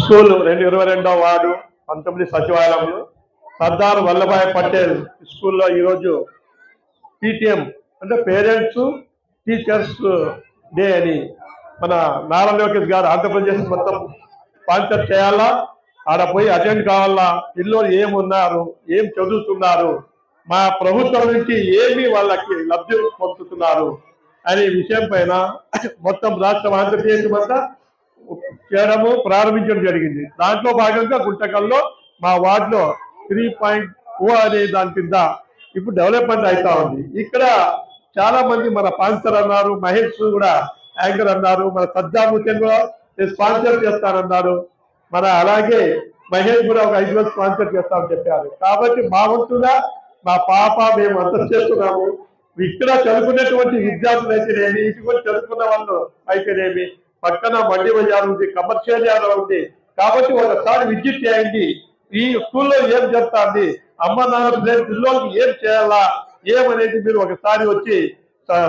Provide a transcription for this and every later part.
School 22వ ward 19 సచివాలయంలో సర్దార్ వల్లభాయ్ పటేల్ స్కూల్లో ఈరోజు పీటీఎం అంటే పేరెంట్స్ టీచర్స్ డే అని మన నారా లోకేష్ గారు ఆంధ్రప్రదేశ్ మొత్తం స్పాన్సర్ చేయాలా, ఆడ పోయి అటెండ్ కావాలా, పిల్లలు ఏమున్నారు, ఏం చదువుతున్నారు, మా ప్రభుత్వం నుంచి ఏమి వాళ్ళకి లబ్ధి పొందుతున్నారు అనే విషయం పైన మొత్తం రాష్ట్రం ఆంధ్రప్రదేశ్ అంతా చేయడము ప్రారంభించడం జరిగింది. దాంట్లో భాగంగా గుంటకల్లో మా వార్డులో 3.0 అనే దాని కింద ఇప్పుడు డెవలప్మెంట్ అవుతా ఉంది. ఇక్కడ చాలా మంది మన పాన్సర్ అన్నారు, మహేష్ కూడా యాంకర్ అన్నారు, మన సద్దాముత్యం కూడా స్పాన్సర్ చేస్తానన్నారు, మన అలాగే మహేష్ కూడా ఒక 5 రోజులు స్పాన్సర్ చేస్తామని చెప్పారు. కాబట్టి మా వంతుగా మా పాప మేము అంత చేస్తున్నాము. ఇక్కడ చదువుకునేటువంటి విద్యార్థులు అయితేనేమి, ఇటువంటి చదువుకున్న వాళ్ళు అయితేనేమి, పక్కన మండి బజార్ ఉంది, కమర్షియల్ యార్డ్ ఉంది. కాబట్టి ఒకసారి విజిట్ చేయండి, ఈ స్కూల్లో ఏం చెప్తాంది, అమ్మ నాన్న పిల్లలకి ఏం చేయాలా ఏమనేది మీరు ఒకసారి వచ్చి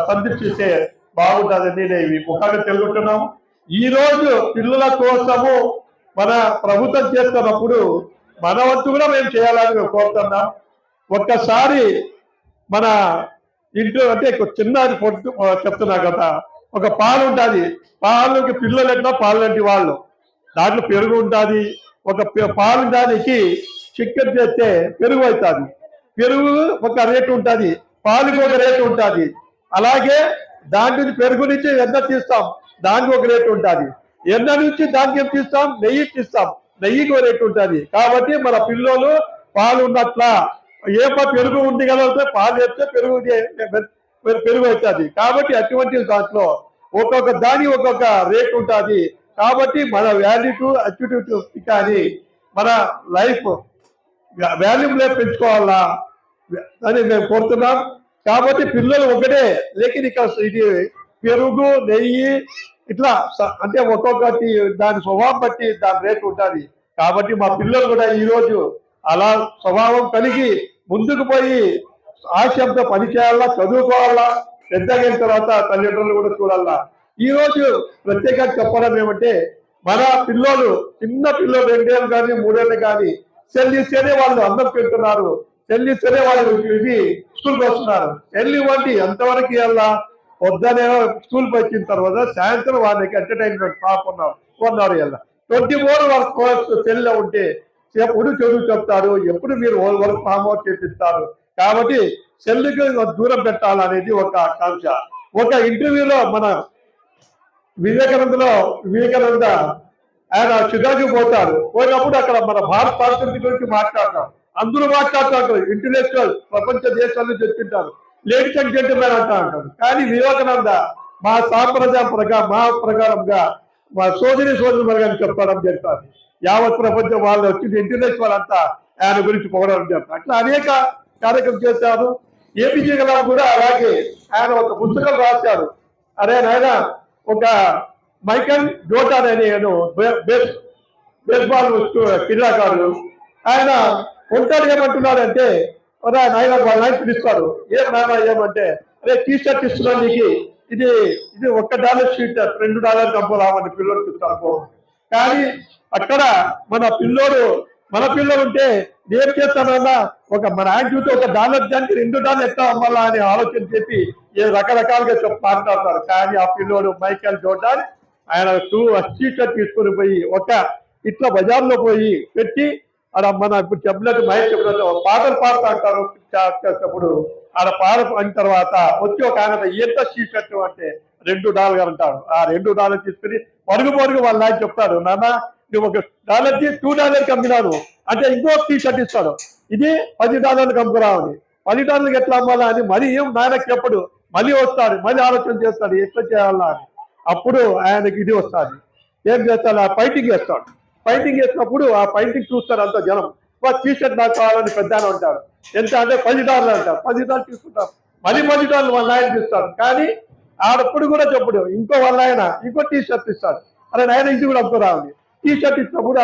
సందర్శిస్తే బాగుంటుందని నేను ముఖంగా తెలుగుతున్నాము. ఈ రోజు పిల్లల కోసము మన ప్రభుత్వం చేస్తున్నప్పుడు మన వంతు కూడా మేము చేయాలని మేము కోరుతున్నాం. ఒక్కసారి మన ఇంట్లో అంటే చిన్న చెప్తున్నా కదా, ఒక పాలు ఉంటుంది, పాలుకి పిల్లలు ఎట్లా పాలు లాంటి వాళ్ళు, దాంట్లో పెరుగు ఉంటుంది. ఒక పాలు దానికి చికెన్ చేస్తే పెరుగు అవుతుంది, పెరుగు ఒక రేటు ఉంటుంది, పాలుకి ఒక రేటు ఉంటుంది. అలాగే దాని నుంచి పెరుగు నుంచి ఎన్న తీస్తాం, దానికి ఒక రేటు ఉంటుంది. ఎన్న నుంచి దానికి ఏం తీస్తాం, నెయ్యి తీస్తాం, నెయ్యికి ఒక రేటు ఉంటుంది. కాబట్టి మన పిల్లలు పాలు ఉన్నట్ల పెరుగు ఉంది కదా, పాలు వేస్తే పెరుగు పెరుగు అవుతుంది. కాబట్టి అటువంటి దాంట్లో ఒక్కొక్క దాని ఒక్కొక్క రేట్ ఉంటుంది. కాబట్టి మన వాల్యూ టు అచ్యూటివ్ కానీ మన లైఫ్ వాల్యూ పెంచుకోవాలా అని మేము కోరుతున్నాం. కాబట్టి పిల్లలు ఒకటే లేకిన్ ఇక్కడ ఇది పెరుగు నెయ్యి ఇట్లా అంటే ఒక్కొక్కటి దాని స్వభావం బట్టి దాని రేటు ఉంటుంది. కాబట్టి మా పిల్లలు కూడా ఈరోజు అలా స్వభావం కలిగి ముందుకు పోయి ఆశయంతో పని చేయాలా, చదువుకోవాలా, పెద్దగా తర్వాత తల్లిదండ్రులు కూడా చూడాలా. ఈ రోజు ప్రత్యేకంగా చెప్పడం ఏమంటే, మన పిల్లలు చిన్న పిల్లలు 2 ఏళ్ళు కానీ 3 ఏళ్ళు కానీ సెల్ ఇస్తేనే వాళ్ళు అన్నం పెడుతున్నారు, సెల్ ఇస్తేనే వాళ్ళు ఇది స్కూల్కి వస్తున్నారు. సెల్ ఇవ్వండి, ఎంతవరకు ఇవ్వాలా, పొద్దునే స్కూల్కి వచ్చిన తర్వాత సాయంత్రం వాళ్ళకి ఎంటర్టైన్మెంట్ కొన్నారు. 24 వర్క్ సెల్ ఉంటే ఎప్పుడు చదువు చెప్తారు, ఎప్పుడు మీరు వర్క్ హామ్వర్క్ చేపిస్తారు. కాబట్టి సెల్లుకి దూరం పెట్టాలనేది ఒక ఆకాంక్ష. ఒక ఇంటర్వ్యూలో మన వివేకానంద ఆయన షికాగోకి పోతారు, పోయినప్పుడు అక్కడ మన భారత సంస్కృతి గురించి మాట్లాడతారు. అందరూ మాట్లాడుతుంటారు, ఇంటలెక్చువల్ ప్రపంచ దేశాల నుంచి వచ్చింటారు, లేడీస్ అండ్ జెంటిల్మెన్ అంటారు. కానీ వివేకానంద మా సాంప్రదాయం మా ప్రకారంగా మా సోదరి వర్గాన్ని చెప్పడం జరుగుతుంది. యావత్ ప్రపంచం వాళ్ళు వచ్చింది ఇంటలెక్చువల్ అంతా ఆయన గురించి పొగడడం జరుగుతుంది. అట్లా అనేక కార్యక్రమం చేశారు. ఏపీజే కలాం కూడా అలాగే ఆయన ఒక పుస్తకం రాశారు. అరే నాయన, ఒక మైకేల్ జోర్డాన్ అనే బేస్బాల్ క్రీడాకారుడు, ఆయన ఒంటాడు ఏమంటున్నాడంటే, నాయన వాళ్ళ నాయన పిలుస్తారు, ఏం నాయన ఏమంటే, అరే టీ షర్ట్ ఇస్తున్నాను నీకు, ఇది $1 షీట్ $2 కంపరామని పిల్లలు చూస్తారు. కానీ అక్కడ మన పిల్లలు ఉంటే ఏం చేస్తానన్నా, మన ఆయన చూస్తే $1 దానికి $2 ఎట్లా అమ్మాలా అని ఆలోచన చెప్పి రకరకాలుగా మాట్లాడతారు. కానీ ఆ పిల్లోడు మైకేల్ జోర్డాన్ ఆయన టీ-షర్ట్ తీసుకుని పోయి ఇట్లా బజార్లో పోయి పెట్టి ఆడ మన ఇప్పుడు చెప్పినట్టు మహేష్ చెప్పినట్టు పాటలు పాడుతూ అంటారు. చేసేటప్పుడు ఆడ పాట అయిన తర్వాత వచ్చి ఒక ఆయన ఎంత టీ-షర్ట్ అంటే $2 అంటాడు. ఆ $2 తీసుకుని పరుగు వాళ్ళ ఆయన చెప్తాడు, నాన్న నువ్వు $1 $2 అమ్మినాను అంటే ఇంకో టీ-షర్ట్ ఇస్తాడు, ఇది $10 అమ్ముకురావని, $10 ఎట్లా అమ్మాలా అని మళ్ళీ ఏం నాయనకి చెప్పడు. మళ్ళీ వస్తాడు, మళ్ళీ ఆలోచన చేస్తాడు ఎట్లా చేయాలా అని. అప్పుడు ఆయనకి ఇది వస్తుంది, ఏం చేస్తాడు, ఆ ఫైటింగ్ చేస్తాడు. ఫైటింగ్ చేసినప్పుడు ఆ ఫైటింగ్ చూస్తారు అంత జనం. టీ-షర్ట్ నాకు కావాలని పెద్ద ఉంటాడు, ఎంత అంటే $10 అంటారు. $10 తీసుకుంటారు, మళ్ళీ $10 వాళ్ళ ఆయన తీస్తాడు. కానీ ఆడప్పుడు కూడా చెప్పడు, ఇంకో వాళ్ళ ఆయన ఇంకో టీ-షర్ట్ ఇస్తాడు. అరే నాయన ఇది కూడా అమ్ముకురావాలి. టీ-షర్ట్ ఇచ్చినప్పుడు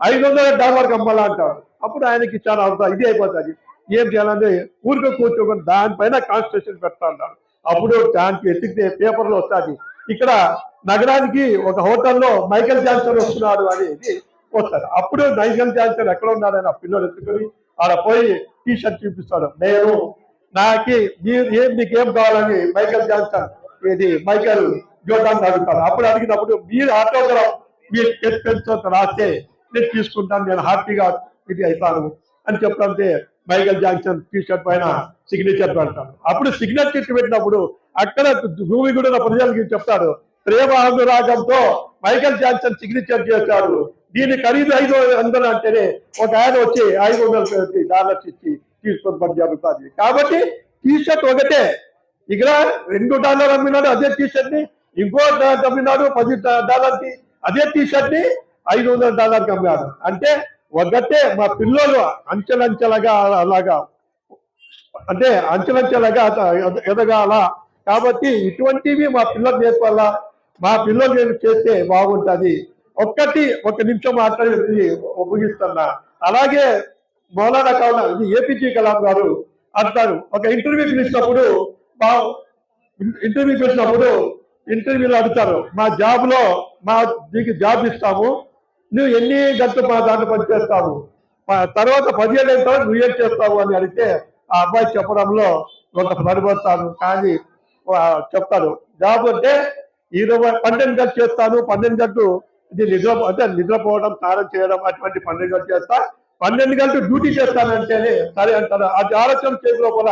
$500 అమ్మాలా అంటాడు. అప్పుడు ఆయనకి చాలా అవుతుంది, ఇది అయిపోతుంది. ఏం చేయాలంటే ఊరికే కూర్చోకుండా దానిపైన కాన్స్టిట్యూషన్ పెడతా ఉంటాడు. అప్పుడు దానికి ఎత్తికితే పేపర్లో వస్తుంది, ఇక్కడ నగరానికి ఒక హోటల్లో మైకేల్ జాన్సన్ వస్తున్నాడు అనేది వస్తారు. అప్పుడు మైకేల్ జాన్సన్ ఎక్కడ ఉన్నాడని ఆ పిల్లలు ఎత్తుకొని ఆడ పోయి టీ షర్ట్ చూపిస్తాడు. నేను నీకేం కావాలని మైకేల్ జాన్సన్ మైకేల్ జోర్డాన్ అడుగుతాడు. అప్పుడు అడిగినప్పుడు మీరు ఆటోగ్రాఫ్ మీరు పెన్తో రాస్తే నేను తీసుకుంటాను, నేను హ్యాపీగా ఇది అవుతాను అని చెప్పడంటే మైకేల్ జాన్సన్ టీ షర్ట్ పైన సిగ్నేచర్ పెడతాడు. అప్పుడు సిగ్నేచర్ పెట్టినప్పుడు అక్కడ భూమి కూడా ప్రజలకి చెప్తాడు, ప్రేమ అనురాగంతో మైకేల్ జాన్సన్ సిగ్నేచర్ చేశాడు, దీని ఖరీదు $500 అంటేనే ఒక ఆయన వచ్చి $500 ఇచ్చి తీసుకొని పని జరుగుతుంది. కాబట్టి టీ షర్ట్ ఒకటే, ఇక్కడ $2 అమ్మినాడు అదే టీ షర్ట్ ని, ఇంకో అమ్మినాడు $10కి అదే టీ షర్ట్ ని $500కి అమ్మాడు. అంటే ఒకటే మా పిల్లలు అంచెలంచెలుగా అలాగా అంటే అంచెలంచెలుగా ఎదగాల. కాబట్టి ఇటువంటివి మా పిల్లలు నేర్పాలా, మా పిల్లలు నేను చేస్తే బాగుంటుంది. ఒక నిమిషం మాట్లాడి ఉపయోగిస్తున్నా. అలాగే మౌలానా కావున ఇది ఏపీజే కలాం గారు అంటారు, ఒక ఇంటర్వ్యూకి పిలిచినప్పుడు ఇంటర్వ్యూలో అడుగుతారు, మా నీకు జాబ్ ఇస్తాము, నువ్వు ఎన్ని గంటలు మా దాంట్లో పనిచేస్తావు, తర్వాత 10 ఏళ్ళ తర్వాత నువ్వేం చేస్తావు అని అడిగితే ఆ అబ్బాయి చెప్పడంలో ఒక పడిపోతాను. కానీ చెప్తాడు, జాబ్ అంటే 12 గంటలు చేస్తాను, 12 గంటలు ఇది నిద్రపోవడం, స్నానం చేయడం, అటువంటి 12 గంటలు చేస్తా, 12 గంటలు డ్యూటీ చేస్తానంటేనే సరే అంటారు. అది ఆలోచన చేసి లోపల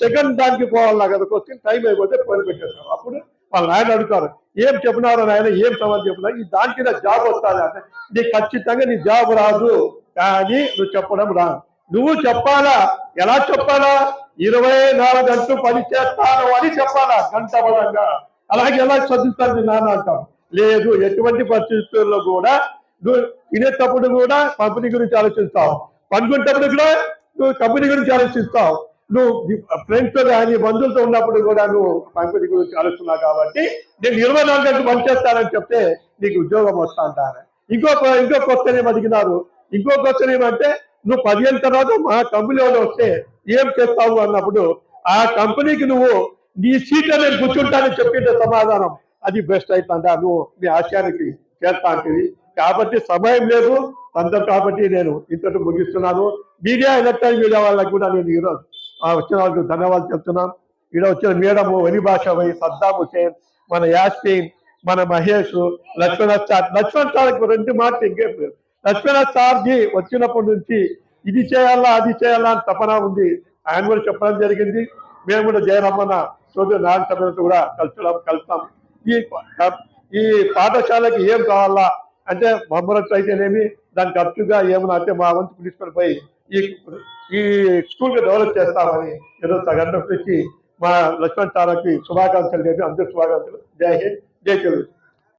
సెకండ్ దానికి పోవాలా కదా, క్వశ్చన్ టైం అయిపోతే పోయి పెట్టేస్తాం. అప్పుడు వాళ్ళు ఆయన అడుగుతారు, ఏం చెప్పినారు ఆయన, ఏం సమాధానం చెప్పినారు, ఈ దానికి నా జాబ్ వస్తుంది అంటే నీకు ఖచ్చితంగా నీ జాబ్ రాదు, కానీ నువ్వు చెప్పడం రాదు. నువ్వు చెప్పాలా, ఎలా చెప్పాలా, 24 గంటలు పని చేస్తాను అని చెప్పాలా గంట బలంగా. అలాగే ఎలా చదువుతాను మీ నాన్న అంటాం. లేదు, ఎటువంటి పరిస్థితుల్లో కూడా నువ్వు తినేటప్పుడు కూడా కంపెనీ గురించి ఆలోచిస్తావు, పనుకునేటప్పుడు కూడా నువ్వు కంపెనీ గురించి ఆలోచిస్తావు, నువ్వు ఫ్రెండ్స్ తో కానీ బంధువులతో ఉన్నప్పుడు కూడా నువ్వు కంపెనీ గురించి ఆలోచిస్తున్నావు. కాబట్టి నేను 24 గంటలు పనిచేస్తానని చెప్తే నీకు ఉద్యోగం వస్తా అంటారు. ఇంకో క్వశ్చన్ ఏం అడిగినారు, ఇంకో క్వశ్చన్ ఏమంటే నువ్వు 10 ఏళ్ళ తర్వాత మా కంపెనీలో వస్తే ఏం చేస్తావు అన్నప్పుడు ఆ కంపెనీకి నువ్వు నీ సీట్లో నేను కూర్చుంటానని చెప్పింటే సమాధానం అది బెస్ట్ అవుతుందా, నువ్వు నీ ఆశయానికి చేస్తా అంటుంది. కాబట్టి సమయం లేదు అందరు, కాబట్టి నేను ఇంతటి ముగిస్తున్నాను. ఎలక్ట్రానిక్ మీడియా వాళ్ళకి కూడా నేను ఈరోజు వచ్చిన వాళ్ళకి ధన్యవాదాలు చెప్తున్నాను. ఇక్కడ వచ్చిన మేడం వని భాష సద్దాం హుసేన్, మన యాస్మిన్, మన మహేష్, లక్ష్మణ్ సార్కి 2 మాటలు ఇంకేం లేదు. లక్ష్మణ్ సార్జీ వచ్చినప్పటి నుంచి ఇది చేయాలా అది చేయాలా అని తపన ఉంది, ఆయన కూడా చెప్పడం జరిగింది. మేము కూడా జయరమ్మన్న చోదరి నారాయణ సభ్యులతో కూడా కలుస్తాం. ఈ పాఠశాలకి ఏం కావాలా అంటే మమ్మల్ని అయితేనేమి, దానికి ఖర్చుగా ఏమన్నా అంటే మా వంతు తీసుకొని పోయి ఈ స్కూల్కి డెవలప్ చేస్తామని ఈరోజు తగ్గ మా లక్ష్మణ్ సార్కి శుభాకాంక్షలు లేదు. అందరూ శుభాకాంక్షలు. జై హింద్, జై తెలుగు.